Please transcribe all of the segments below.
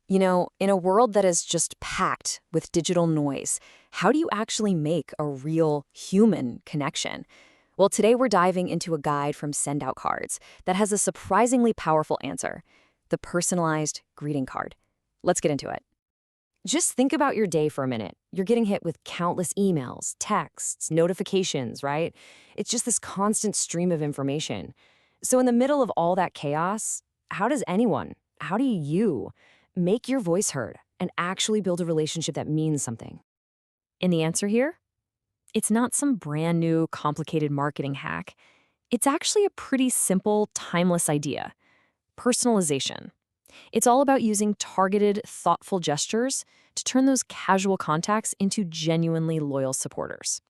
In a world that is just packed with digital noise, how do you actually make a real human connection? Well, today we're diving into a guide from SendOutCards that has a surprisingly powerful answer: the personalized greeting card. Let's get into it. Just think about your day for a minute. You're getting hit with countless emails, texts, notifications, right? It's just this constant stream of information. So in the middle of all that chaos, how do you make your voice heard and actually build a relationship that means something? And the answer here? It's not some brand new, complicated marketing hack. It's actually a pretty simple, timeless idea: personalization. It's all about using targeted, thoughtful gestures to turn those casual contacts into genuinely loyal supporters.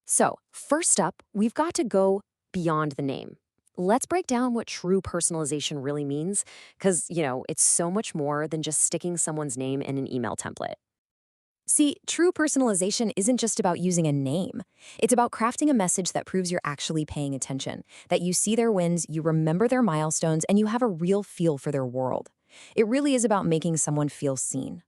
So, first up, we've got to go beyond the name. Let's break down what true personalization really means, because, it's so much more than just sticking someone's name in an email template. See, true personalization isn't just about using a name. It's about crafting a message that proves you're actually paying attention, that you see their wins, you remember their milestones, and you have a real feel for their world. It really is about making someone feel seen.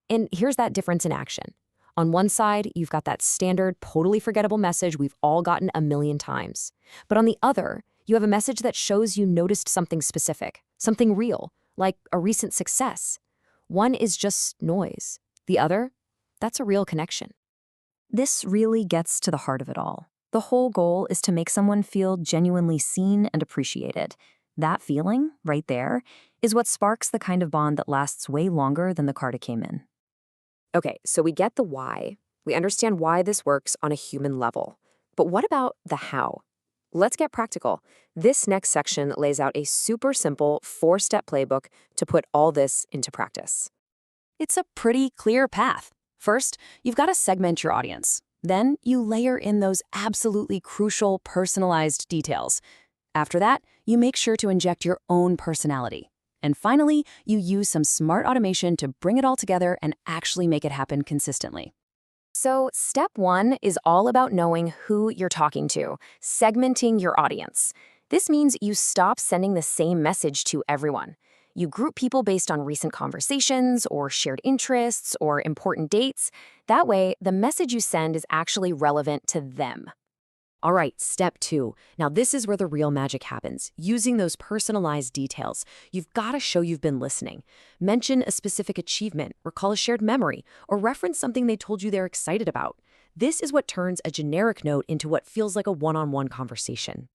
And here's that difference in action. On one side, you've got that standard, totally forgettable message we've all gotten a million times. But on the other, you have a message that shows you noticed something specific, something real, like a recent success. One is just noise. The other, that's a real connection. This really gets to the heart of it all. The whole goal is to make someone feel genuinely seen and appreciated. That feeling, right there, is what sparks the kind of bond that lasts way longer than the card it came in. Okay, so we get the why. We understand why this works on a human level. But what about the how? Let's get practical. This next section lays out a super simple 4-step playbook to put all this into practice. It's a pretty clear path. First, you've got to segment your audience. Then you layer in those absolutely crucial personalized details. After that, you make sure to inject your own personality. And finally, you use some smart automation to bring it all together and actually make it happen consistently. So, step 1 is all about knowing who you're talking to, segmenting your audience. This means you stop sending the same message to everyone. You group people based on recent conversations or shared interests or important dates. That way, the message you send is actually relevant to them. All right, step 2. Now this is where the real magic happens. Using those personalized details, you've got to show you've been listening. Mention a specific achievement, recall a shared memory, or reference something they told you they're excited about. This is what turns a generic note into what feels like a one-on-one conversation.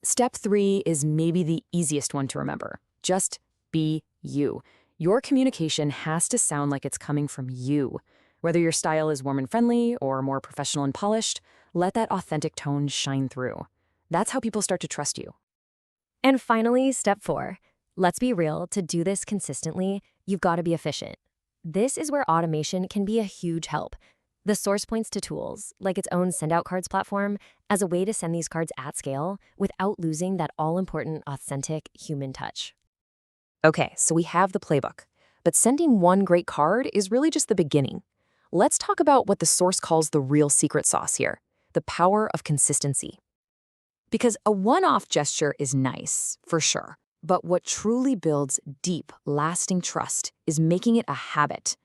Step 3 is maybe the easiest one to remember. Just be you. Your communication has to sound like it's coming from you. Whether your style is warm and friendly or more professional and polished, let that authentic tone shine through. That's how people start to trust you. And finally, step 4. Let's be real, to do this consistently, you've got to be efficient. This is where automation can be a huge help. The source points to tools, like its own SendOutCards platform, as a way to send these cards at scale without losing that all-important, authentic human touch. Okay, so we have the playbook. But sending one great card is really just the beginning. Let's talk about what the source calls the real secret sauce here: the power of consistency. Because a one-off gesture is nice, for sure, but what truly builds deep, lasting trust is making it a habit.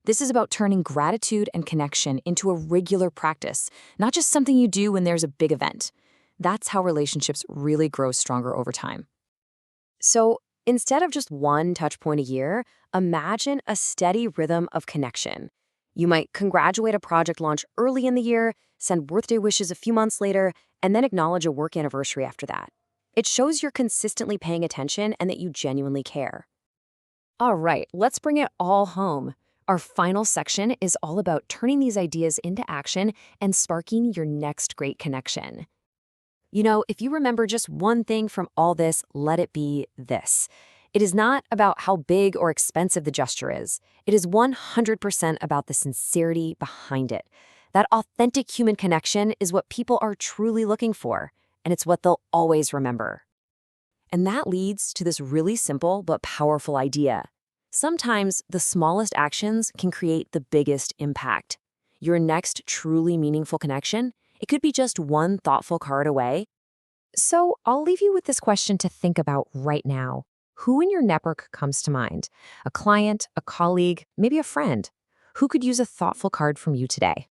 This is about turning gratitude and connection into a regular practice, not just something you do when there's a big event. That's how relationships really grow stronger over time. So instead of just one touch point a year, imagine a steady rhythm of connection. You might congratulate a project launch early in the year, send birthday wishes a few months later, and then acknowledge a work anniversary after that. It shows you're consistently paying attention and that you genuinely care. All right, let's bring it all home. Our final section is all about turning these ideas into action and sparking your next great connection. If you remember just one thing from all this, let it be this: it is not about how big or expensive the gesture is. It is 100% about the sincerity behind it. That authentic human connection is what people are truly looking for, and it's what they'll always remember. And that leads to this really simple but powerful idea. Sometimes the smallest actions can create the biggest impact. Your next truly meaningful connection, it could be just one thoughtful card away. So I'll leave you with this question to think about right now. Who in your network comes to mind? A client, a colleague, maybe a friend? Who could use a thoughtful card from you today?